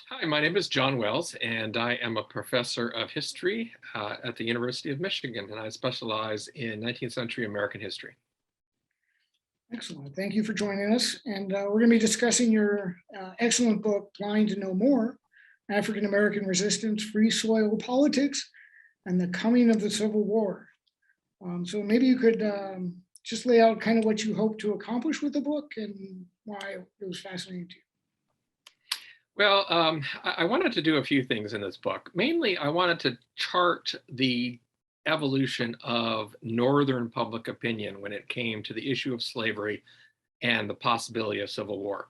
Hi, my name is John Wells, and I am a professor of history at the University of Michigan, and I specialize in 19th century American history. Excellent. Thank you for joining us. And we're going to be discussing your excellent book, Blind to Know More, African American Resistance, Free Soil Politics, and the Coming of the Civil War. So maybe you could just lay out kind of what you hope to accomplish with the book and why it was fascinating to you. Well, I wanted to do a few things in this book. Mainly, I wanted to chart the evolution of Northern public opinion when it came to the issue of slavery and the possibility of civil war.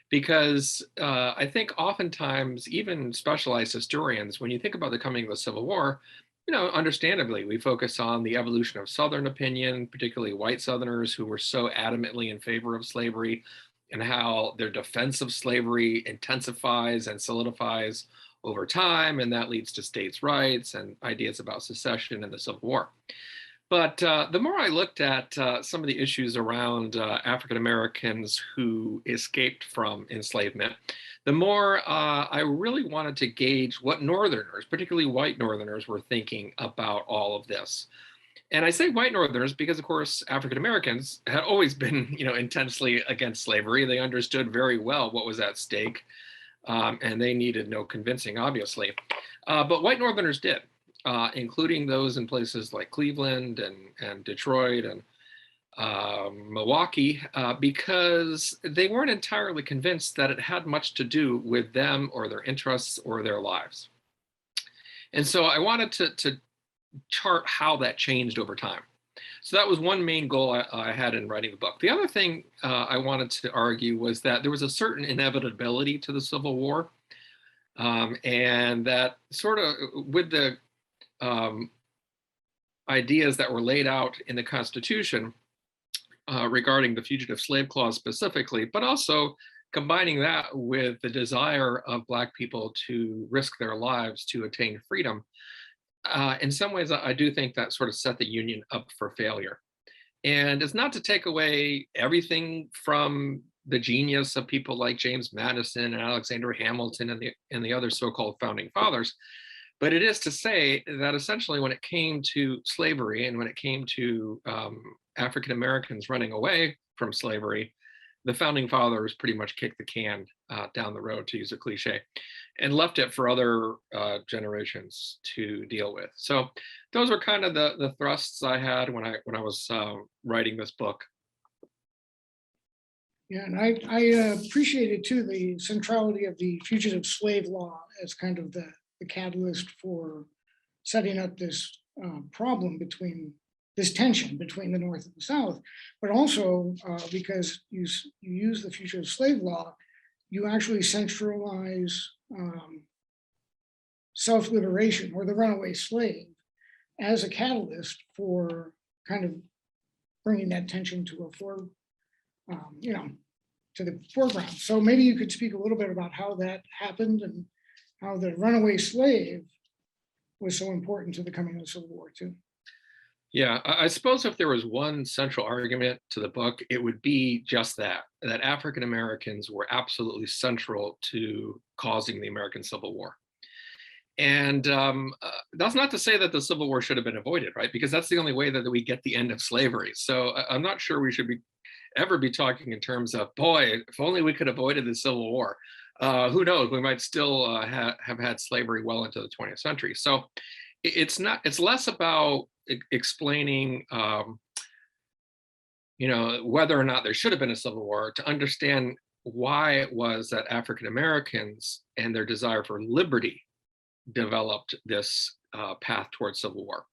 Because I think oftentimes, even specialized historians, when you think about the coming of the Civil War, understandably, we focus on the evolution of Southern opinion, particularly white Southerners who were so adamantly in favor of slavery, and how their defense of slavery intensifies and solidifies over time, and that leads to states' rights and ideas about secession and the Civil War. But the more I looked at some of the issues around African Americans who escaped from enslavement, the more I really wanted to gauge what Northerners, particularly white Northerners, were thinking about all of this. And I say white Northerners because, of course, African Americans had always been, intensely against slavery. They understood very well what was at stake, and they needed no convincing, obviously. But white Northerners did, including those in places like Cleveland and Detroit and Milwaukee, because they weren't entirely convinced that it had much to do with them or their interests or their lives. And so I wanted to chart how that changed over time. So that was one main goal I had in writing the book. The other thing I wanted to argue was that there was a certain inevitability to the Civil War, and that sort of with the ideas that were laid out in the Constitution regarding the Fugitive Slave Clause specifically, but also combining that with the desire of Black people to risk their lives to attain freedom. In some ways, I do think that sort of set the Union up for failure. And it's not to take away everything from the genius of people like James Madison and Alexander Hamilton and the other so-called founding fathers, but it is to say that essentially when it came to slavery and when it came to African Americans running away from slavery, the founding fathers pretty much kicked the can down the road, to use a cliche, and left it for other generations to deal with. So those were kind of the thrusts I had when I was writing this book. Yeah, and I appreciated too the centrality of the Fugitive Slave Law as kind of the catalyst for setting up this problem between this tension between the North and the South, but also because you use the Fugitive Slave Law, you actually centralize self-liberation or the runaway slave as a catalyst for kind of bringing that tension to to the foreground. So maybe you could speak a little bit about how that happened and how the runaway slave was so important to the coming of the Civil War too. Yeah, I suppose if there was one central argument to the book, it would be just that African Americans were absolutely central to causing the American Civil War. And that's not to say that the Civil War should have been avoided, right? Because that's the only way that we get the end of slavery. So I'm not sure we should ever be talking in terms of, boy, if only we could have avoided the Civil War. Who knows? We might still have had slavery well into the 20th century. So it's less about explaining whether or not there should have been a civil war, to understand why it was that African Americans and their desire for liberty developed this path towards civil war.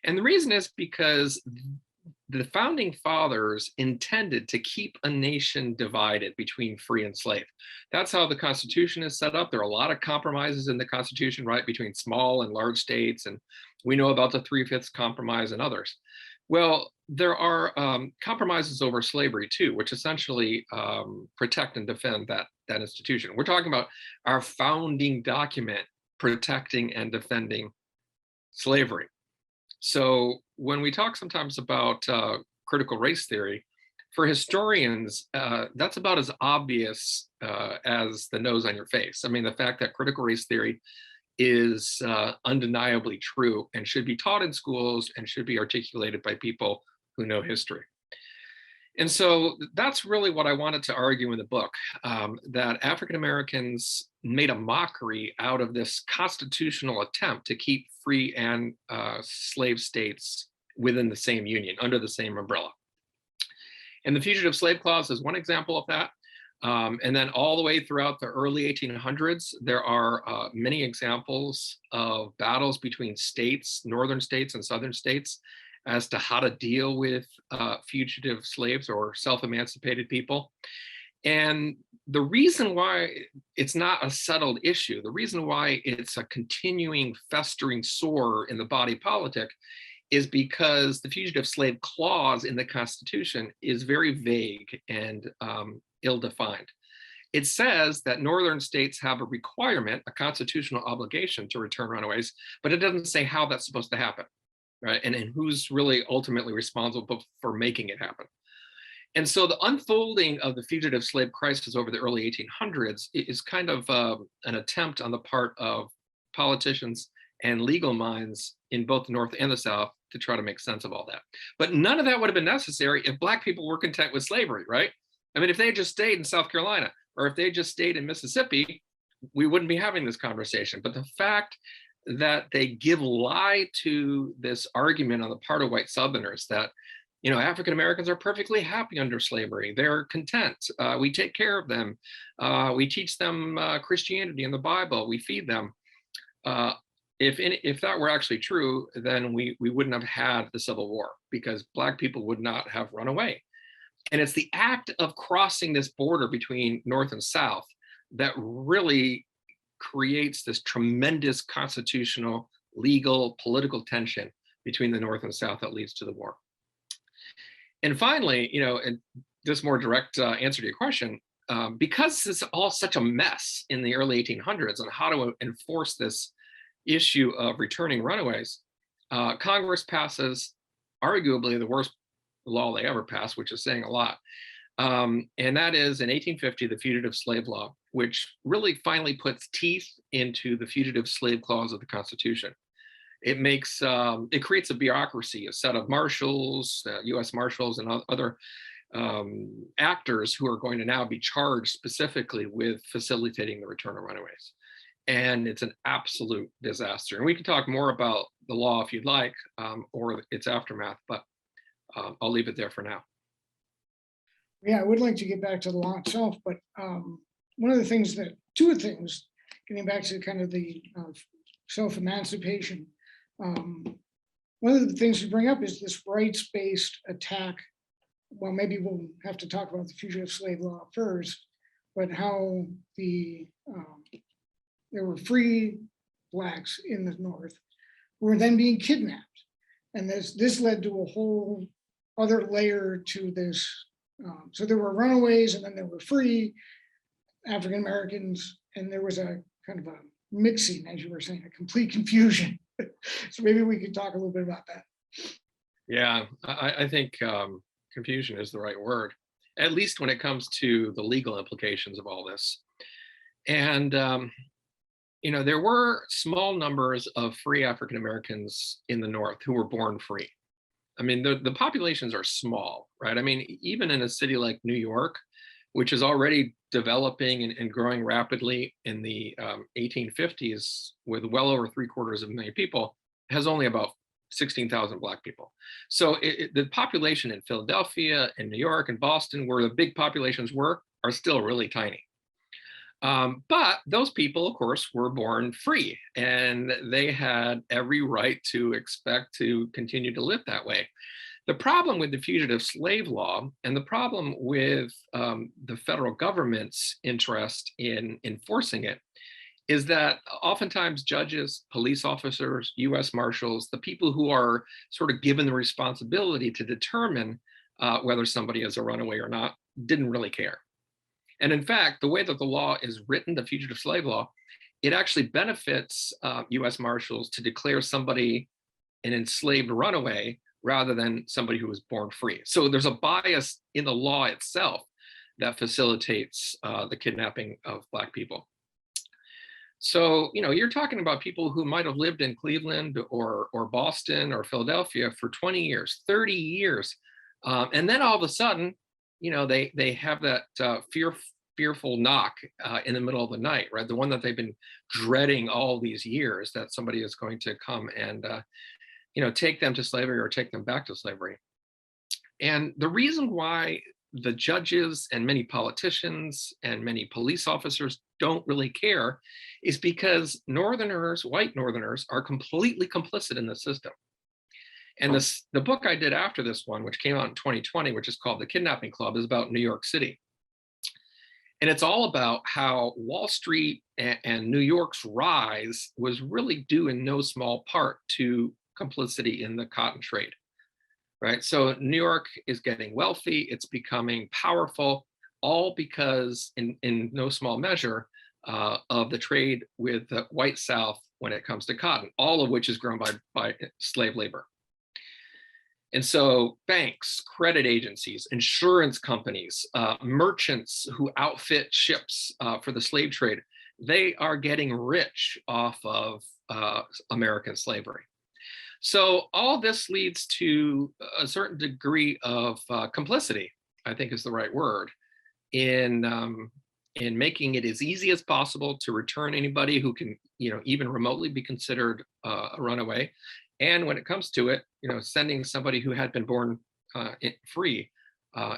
And the reason is because the founding fathers intended to keep a nation divided between free and slave. That's how the Constitution is set up. There are a lot of compromises in the Constitution, right, between small and large states. And we know about the Three-Fifths Compromise and others. Well, there are compromises over slavery too, which essentially protect and defend that institution. We're talking about our founding document protecting and defending slavery. So when we talk sometimes about critical race theory, For historians, that's about as obvious as the nose on your face. I mean, the fact that critical race theory is undeniably true and should be taught in schools and should be articulated by people who know history. And so that's really what I wanted to argue in the book, that African Americans made a mockery out of this constitutional attempt to keep free and slave states within the same union, under the same umbrella. And the Fugitive Slave Clause is one example of that. And then all the way throughout the early 1800s, there are many examples of battles between states, northern states and southern states, as to how to deal with fugitive slaves or self-emancipated people. And the reason why it's not a settled issue, the reason why it's a continuing festering sore in the body politic, is because the Fugitive Slave Clause in the Constitution is very vague and ill-defined. It says that northern states have a requirement, a constitutional obligation to return runaways, but it doesn't say how that's supposed to happen, right? And who's really ultimately responsible for making it happen. And so the unfolding of the fugitive slave crisis over the early 1800s is kind of an attempt on the part of politicians and legal minds in both the North and the South to try to make sense of all that. But none of that would have been necessary if Black people were content with slavery, right? I mean, if they had just stayed in South Carolina or if they just stayed in Mississippi, we wouldn't be having this conversation. But the fact that they give lie to this argument on the part of white Southerners that, you know, African Americans are perfectly happy under slavery. They're content. We take care of them. We teach them Christianity and the Bible. We feed them. If that were actually true, then we wouldn't have had the Civil War because Black people would not have run away. And it's the act of crossing this border between North and South that really creates this tremendous constitutional, legal, political tension between the North and South that leads to the war. And finally, you know, and this more direct answer to your question, because it's all such a mess in the early 1800s on how to enforce this issue of returning runaways, Congress passes arguably the worst law they ever passed, which is saying a lot. And that is in 1850, the Fugitive Slave Law, which really finally puts teeth into the Fugitive Slave Clause of the Constitution. It makes, it creates a bureaucracy, a set of marshals, US marshals and other actors who are going to now be charged specifically with facilitating the return of runaways. And it's an absolute disaster. And we can talk more about the law if you'd like, or its aftermath, but I'll leave it there for now. Yeah, I would like to get back to the law itself, but one of the things that, two things, getting back to kind of the self-emancipation, one of the things to bring up is this rights-based attack. Well, maybe we'll have to talk about the Fugitive Slave Law first, but how there were free Blacks in the North who were then being kidnapped. And this led to a whole other layer to this. So there were runaways and then there were free African Americans, and there was a kind of a mixing, as you were saying, a complete confusion. So maybe we could talk a little bit about that. Yeah, I think confusion is the right word, at least when it comes to the legal implications of all this. And you know, there were small numbers of free African Americans in the North who were born free. I mean, the populations are small, right? I mean, even in a city like New York, which is already developing and growing rapidly in the 1850s with well over 750,000 people, has only about 16,000 Black people. So the population in Philadelphia and New York and Boston, where the big populations were, are still really tiny. But those people, of course, were born free, and they had every right to expect to continue to live that way. The problem with the Fugitive Slave Law and the problem with the federal government's interest in enforcing it is that oftentimes judges, police officers, US Marshals, the people who are sort of given the responsibility to determine whether somebody is a runaway or not, didn't really care. And in fact, the way that the law is written, the Fugitive Slave Law, it actually benefits US Marshals to declare somebody an enslaved runaway rather than somebody who was born free. So there's a bias in the law itself that facilitates the kidnapping of Black people. So, you're talking about people who might have lived in Cleveland or Boston or Philadelphia for 20 years, 30 years. And then all of a sudden, they have that fearful knock in the middle of the night, right? The one that they've been dreading all these years, that somebody is going to come and, take them to slavery or take them back to slavery. And the reason why the judges and many politicians and many police officers don't really care is because Northerners, white Northerners, are completely complicit in the system. And the book I did after this one, which came out in 2020, which is called The Kidnapping Club, is about New York City. And it's all about how Wall Street and New York's rise was really due in no small part to complicity in the cotton trade. Right. So New York is getting wealthy, it's becoming powerful, all because in no small measure of the trade with the white South when it comes to cotton, all of which is grown by slave labor. And so banks, credit agencies, insurance companies, merchants who outfit ships for the slave trade, they are getting rich off of American slavery. So all this leads to a certain degree of complicity, I think is the right word, in making it as easy as possible to return anybody who can, even remotely be considered a runaway. And when it comes to it, sending somebody who had been born free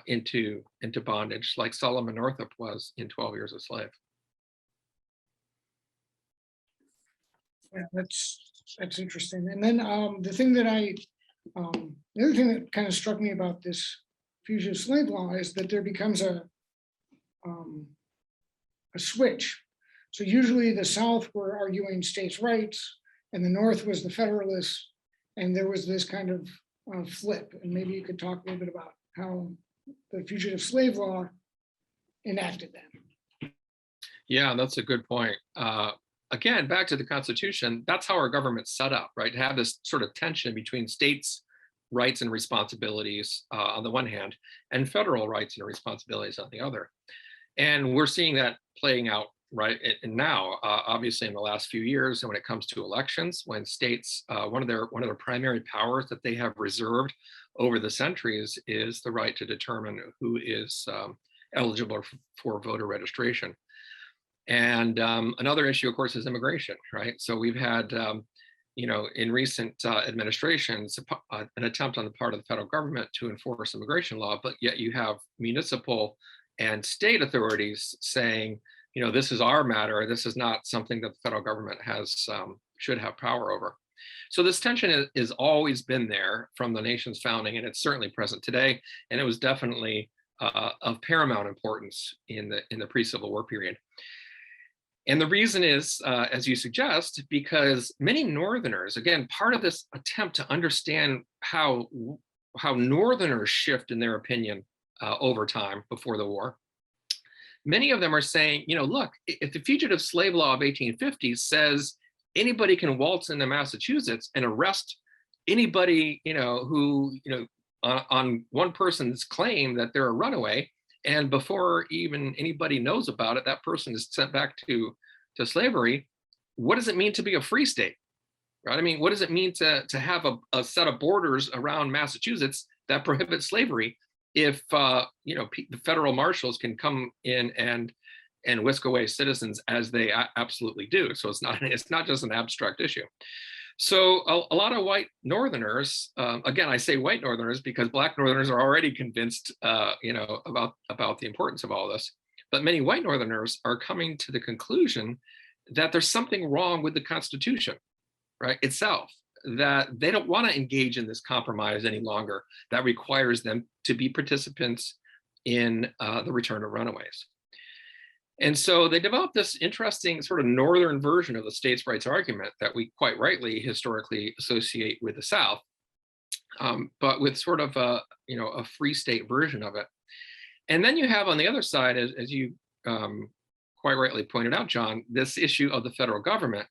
into bondage, like Solomon Northup was in 12 Years a Slave. Yeah, that's interesting. And then the other thing that kind of struck me about this fugitive slave law is that there becomes a switch. So usually the South were arguing states' rights, and the North was the Federalists, and there was this kind of flip. And maybe you could talk a little bit about how the fugitive slave law enacted that. Yeah, that's a good point. Again, back to the Constitution, that's how our government's set up, right? To have this sort of tension between states' rights and responsibilities on the one hand, and federal rights and responsibilities on the other. And we're seeing that playing out right and now, obviously in the last few years, and when it comes to elections, when states, one of their primary powers that they have reserved over the centuries is the right to determine who is eligible for voter registration. And another issue, of course, is immigration, right? So we've had, in recent administrations, an attempt on the part of the federal government to enforce immigration law, but yet you have municipal and state authorities saying, this is our matter. This is not something that the federal government should have power over. So this tension has always been there from the nation's founding, and it's certainly present today. And it was definitely of paramount importance in the pre-Civil War period. And the reason is, as you suggest, because many Northerners, again, part of this attempt to understand how Northerners shift in their opinion over time before the war, many of them are saying, look, if the Fugitive Slave Law of 1850 says anybody can waltz into Massachusetts and arrest anybody, who, on one person's claim that they're a runaway, and before even anybody knows about it, that person is sent back to slavery. What does it mean to be a free state? Right? I mean, what does it mean to have a set of borders around Massachusetts that prohibit slavery if the federal marshals can come in and whisk away citizens as they absolutely do? So it's not just an abstract issue. So a lot of white Northerners, again, I say white Northerners because Black Northerners are already convinced, about the importance of all this. But many white Northerners are coming to the conclusion that there's something wrong with the Constitution, right, itself, that they don't want to engage in this compromise any longer that requires them to be participants in the return of runaways. And so they developed this interesting sort of Northern version of the states' rights argument that we quite rightly historically associate with the South, but with sort of a free state version of it. And then you have on the other side, as you quite rightly pointed out, John, this issue of the federal government.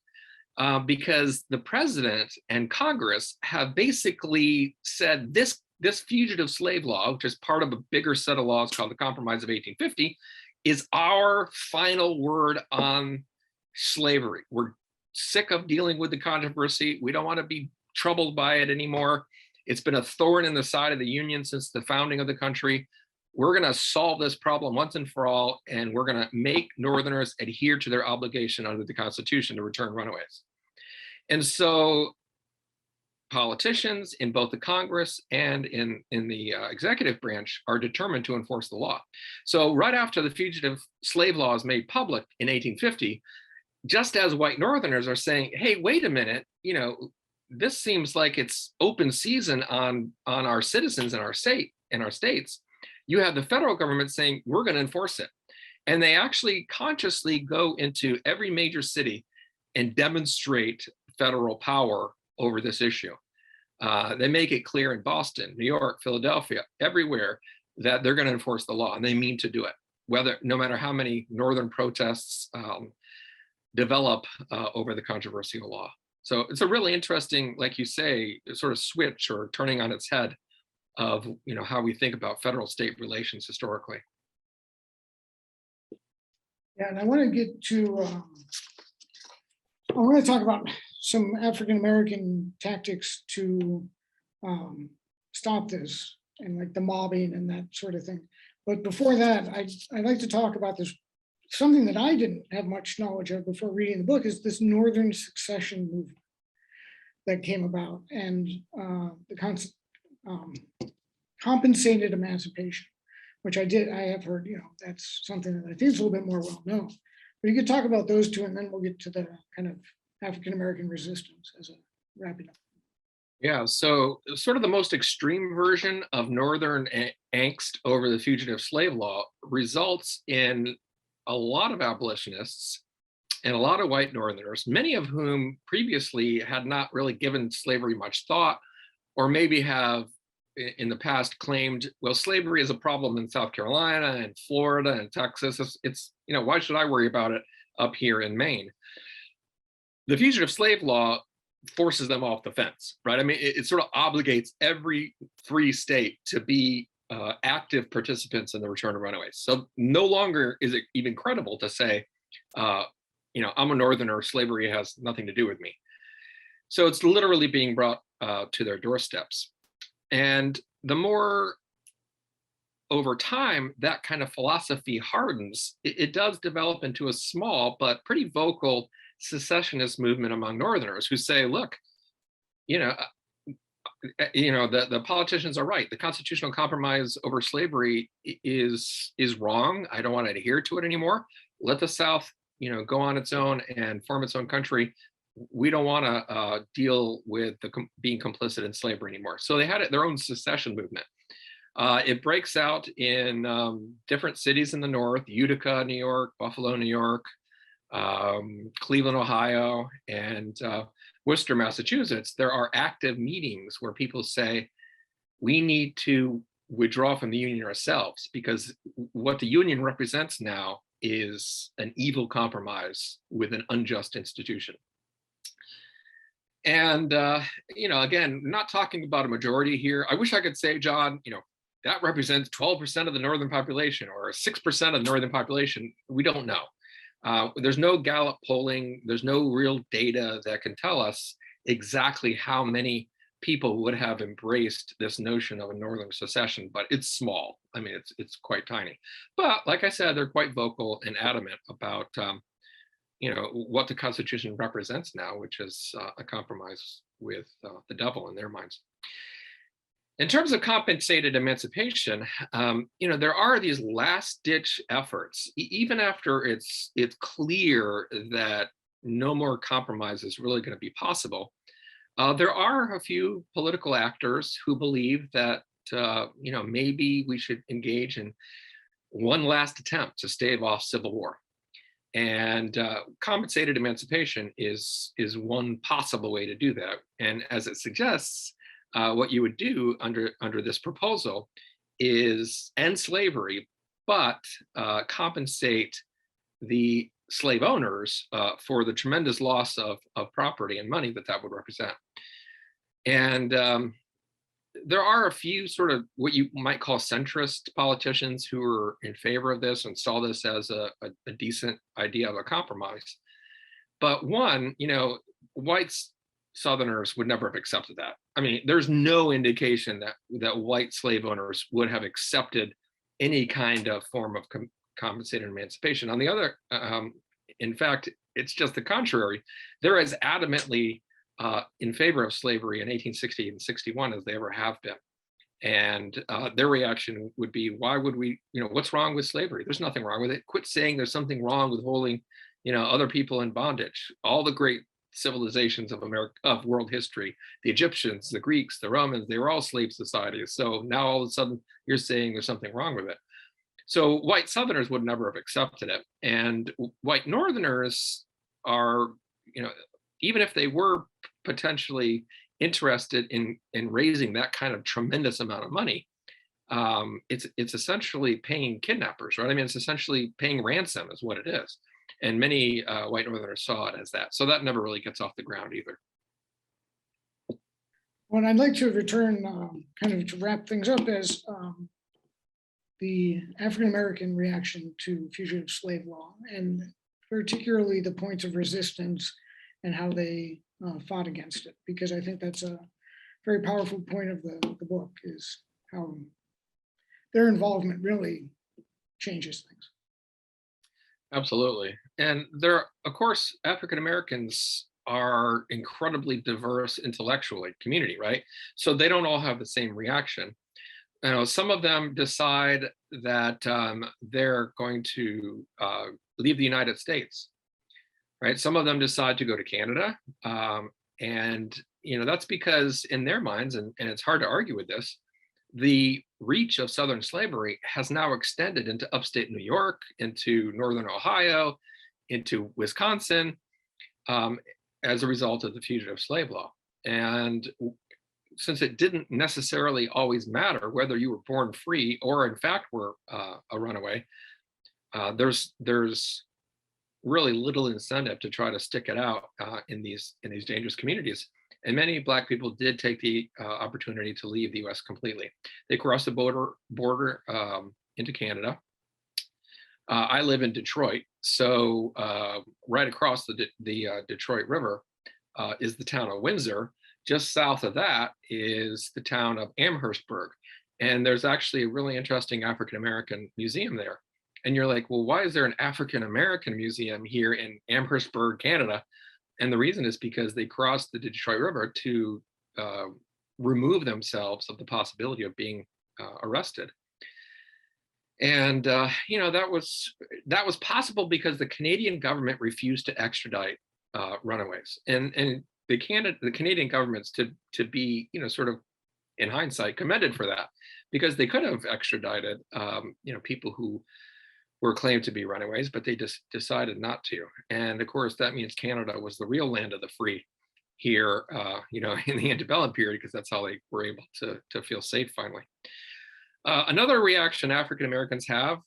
because the president and Congress have basically said this fugitive slave law, which is part of a bigger set of laws called the Compromise of 1850, is our final word on slavery. We're sick of dealing with the controversy. We don't want to be troubled by it anymore. It's been a thorn in the side of the Union since the founding of the country. We're going to solve this problem once and for all, and we're going to make Northerners adhere to their obligation under the Constitution to return runaways. And so politicians in both the Congress and in the executive branch are determined to enforce the law. So right after the Fugitive Slave Law is made public in 1850, just as white Northerners are saying, hey, wait a minute, this seems like it's open season on our citizens in our states. You have the federal government saying, we're going to enforce it. And they actually consciously go into every major city and demonstrate federal power over this issue. They make it clear in Boston, New York, Philadelphia, everywhere that they're going to enforce the law, and they mean to do it, no matter how many Northern protests develop over the controversial law. So it's a really interesting, like you say, sort of switch or turning on its head of how we think about federal-state relations historically. Yeah, and I want to get to, I want to talk about some African-American tactics to stop this, and like the mobbing and that sort of thing. But before that, I'd like to talk about this, something that I didn't have much knowledge of before reading the book, is this Northern secession movement that came about, and the compensated emancipation, which I have heard, that's something that I think is a little bit more well known. But you could talk about those two, and then we'll get to the kind of African-American resistance as a wrapping up. Yeah, so sort of the most extreme version of Northern angst over the Fugitive Slave Law results in a lot of abolitionists and a lot of white Northerners, many of whom previously had not really given slavery much thought, or maybe have in the past claimed, well, slavery is a problem in South Carolina and Florida and Texas. It's why should I worry about it up here in Maine? The Fugitive Slave Law forces them off the fence, right? I mean, it sort of obligates every free state to be active participants in the return of runaways. So no longer is it even credible to say, I'm a Northerner, slavery has nothing to do with me. So it's literally being brought to their doorsteps. And the more over time that kind of philosophy hardens, it does develop into a small but pretty vocal secessionist movement among Northerners who say, look, the politicians are right. The constitutional compromise over slavery is wrong. I don't want to adhere to it anymore. Let the South, go on its own and form its own country. We don't want to deal with being complicit in slavery anymore. So they had their own secession movement. It breaks out in different cities in the North: Utica, New York; Buffalo, New York; Cleveland, Ohio; and Worcester, Massachusetts. There are active meetings where people say, we need to withdraw from the Union ourselves, because what the Union represents now is an evil compromise with an unjust institution. And, again, not talking about a majority here. I wish I could say, John, that represents 12% of the Northern population or 6% of the Northern population. We don't know. There's no Gallup polling. There's no real data that can tell us exactly how many people would have embraced this notion of a Northern secession, but it's small. I mean, it's quite tiny. But like I said, they're quite vocal and adamant about what the Constitution represents now, which is a compromise with the devil in their minds. In terms of compensated emancipation, there are these last-ditch efforts, even after it's clear that no more compromise is really going to be possible. There are a few political actors who believe that maybe we should engage in one last attempt to stave off civil war. And compensated emancipation is one possible way to do that. And as it suggests, what you would do under this proposal is end slavery, but compensate the slave owners for the tremendous loss of property and money that that would represent. And there are a few sort of what you might call centrist politicians who are in favor of this and saw this as a decent idea of a compromise. But one, white Southerners would never have accepted that. I mean, there's no indication that white slave owners would have accepted any kind of form of compensated emancipation. On the other, in fact, it's just the contrary. They're as adamantly in favor of slavery in 1860 and 61 as they ever have been. And their reaction would be, why would we, what's wrong with slavery? There's nothing wrong with it. Quit saying there's something wrong with holding, other people in bondage. All the great civilizations of America, of world history, the Egyptians, the Greeks, the Romans, they were all slave societies. So now all of a sudden you're saying there's something wrong with it. So white Southerners would never have accepted it. And white Northerners are, even if they were potentially interested in raising that kind of tremendous amount of money, it's essentially paying kidnappers, right? I mean, it's essentially paying ransom is what it is. And many white Northerners saw it as that. So that never really gets off the ground either. Well, I'd like to return kind of to wrap things up as the African-American reaction to fugitive slave law, and particularly the points of resistance and how they fought against it, because I think that's a very powerful point of the book, is how their involvement really changes things. Absolutely. And there, of course, African Americans are incredibly diverse intellectually community, right? So they don't all have the same reaction. Some of them decide that they're going to leave the United States, right? Some of them decide to go to Canada. And that's because in their minds, and it's hard to argue with this, the reach of Southern slavery has now extended into upstate New York, into Northern Ohio, into Wisconsin, as a result of the Fugitive Slave Law. And since it didn't necessarily always matter whether you were born free or in fact were a runaway, there's really little incentive to try to stick it out in these dangerous communities. And many Black people did take the opportunity to leave the U.S. completely. They crossed the border into Canada. I live in Detroit, so right across the Detroit River is the town of Windsor. Just south of that is the town of Amherstburg. And there's actually a really interesting African-American museum there. And you're like, well, why is there an African-American museum here in Amherstburg, Canada? And the reason is because they crossed the Detroit River to remove themselves of the possibility of being arrested. And that was possible because the Canadian government refused to extradite runaways, and the Canadian government's to be sort of in hindsight commended for that, because they could have extradited people who were claimed to be runaways, but they just decided not to. And of course, that means Canada was the real land of the free here, in the antebellum period, because that's how they were able to feel safe finally. Another reaction African Americans have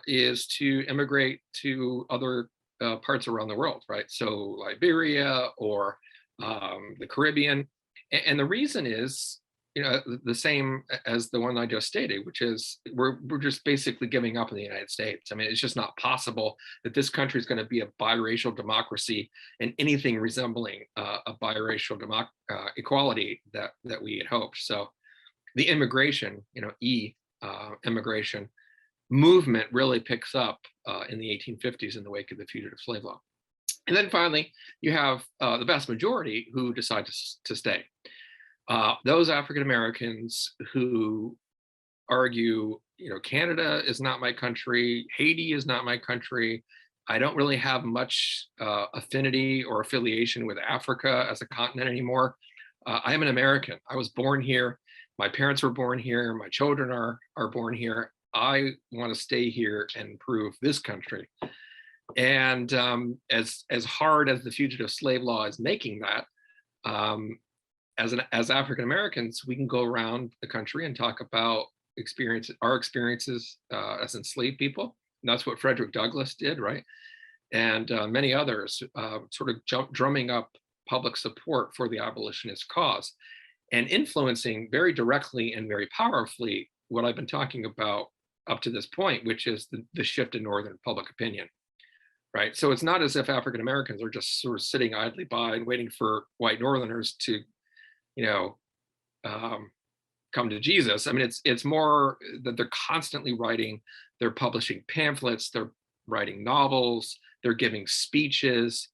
is to immigrate to other parts around the world, right? So Liberia or the Caribbean. And the reason is, the same as the one I just stated, which is we're just basically giving up in the United States. I mean, it's just not possible that this country is going to be a biracial democracy and anything resembling a biracial equality that we had hoped. So the immigration, immigration movement really picks up in the 1850s in the wake of the Fugitive Slave Law. And then finally, you have the vast majority who decide to stay. Those African Americans who argue, Canada is not my country, Haiti is not my country, I don't really have much affinity or affiliation with Africa as a continent anymore. I am an American. I was born here. My parents were born here. My children are born here. I want to stay here and improve this country. And as hard as the Fugitive Slave Law is making that, as African Americans, we can go around the country and talk about our experiences as enslaved people. And that's what Frederick Douglass did, right? and many others, sort of drumming up public support for the abolitionist cause and influencing very directly and very powerfully what I've been talking about up to this point, which is the shift in Northern public opinion, right? So it's not as if African Americans are just sort of sitting idly by and waiting for white Northerners to, you know, um, come to Jesus. I mean, it's more that they're constantly writing, they're publishing pamphlets, they're writing novels, they're giving speeches,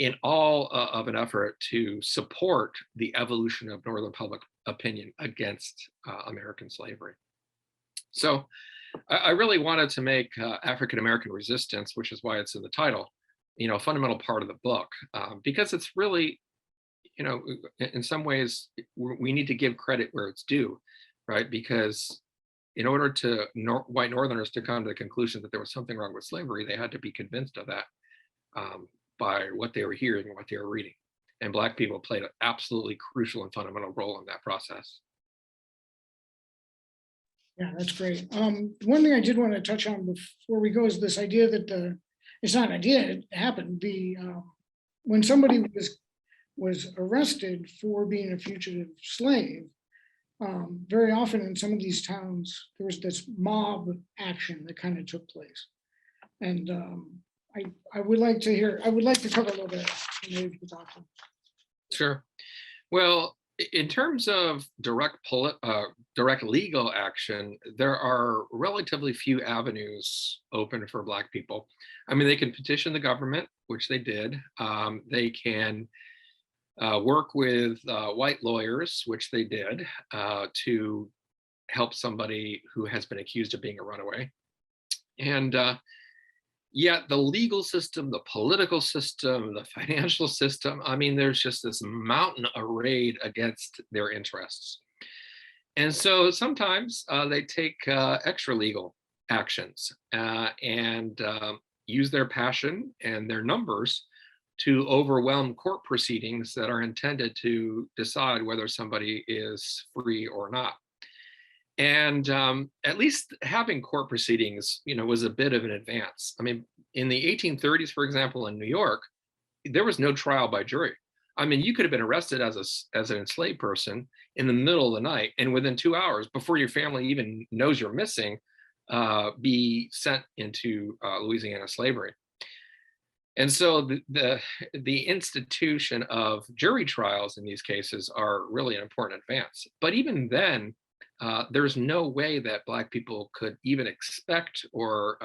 in all of an effort to support the evolution of Northern public opinion against American slavery. So I really wanted to make African American resistance, which is why it's in the title, a fundamental part of the book, because it's really, in some ways, we need to give credit where it's due, right? Because in order to white Northerners to come to the conclusion that there was something wrong with slavery, they had to be convinced of that by what they were hearing and what they were reading. And Black people played an absolutely crucial and fundamental role in that process. Yeah, that's great. One thing I did want to touch on before we go is this idea that it's not an idea, it happened. When somebody was arrested for being a fugitive slave, very often in some of these towns, there was this mob action that kind of took place. And I would like to cover a little bit. Maybe we could talk to. Sure. Well, in terms of direct legal action, there are relatively few avenues open for Black people. I mean, they can petition the government, which they did. They can work with white lawyers, which they did, to help somebody who has been accused of being a runaway. And yet the legal system, the political system, the financial system, I mean, there's just this mountain arrayed against their interests. And so sometimes they take extra legal actions and use their passion and their numbers to overwhelm court proceedings that are intended to decide whether somebody is free or not. And at least having court proceedings, was a bit of an advance. I mean, in the 1830s, for example, in New York, there was no trial by jury. I mean, you could have been arrested as an enslaved person in the middle of the night, and within 2 hours, before your family even knows you're missing, be sent into Louisiana slavery. And so the institution of jury trials in these cases are really an important advance. But even then, there's no way that Black people could even expect or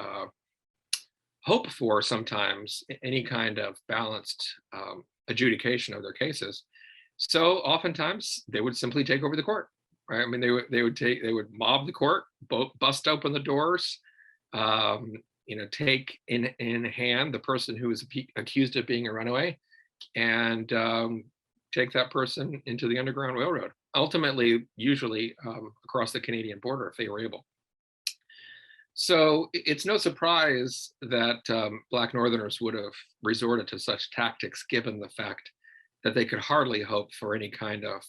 hope for sometimes any kind of balanced adjudication of their cases. So oftentimes they would simply take over the court, right? I mean, they would mob the court, bust open the doors, take in hand the person who was accused of being a runaway, and take that person into the Underground Railroad. Ultimately, usually across the Canadian border, if they were able. So it's no surprise that Black Northerners would have resorted to such tactics, given the fact that they could hardly hope for any kind of,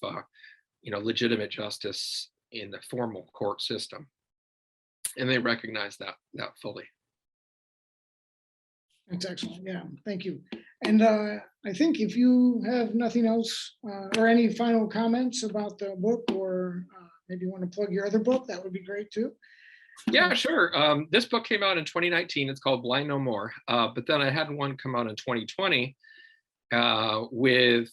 legitimate justice in the formal court system, and they recognize that fully. That's excellent. Yeah, thank you. And I think if you have nothing else or any final comments about the book, or maybe you want to plug your other book, that would be great too. Yeah, sure. This book came out in 2019. It's called Blind No More. But then I had one come out in 2020 with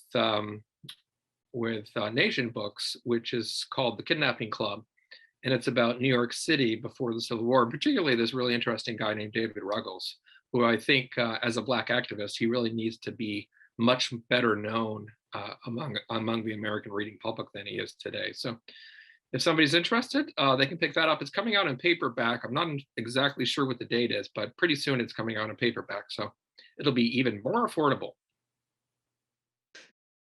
Nation Books, which is called The Kidnapping Club. And it's about New York City before the Civil War. Particularly this really interesting guy named David Ruggles, who I think as a Black activist, he really needs to be much better known among the American reading public than he is today. So if somebody's interested, they can pick that up. It's coming out in paperback. I'm not exactly sure what the date is, but pretty soon it's coming out in paperback. So it'll be even more affordable.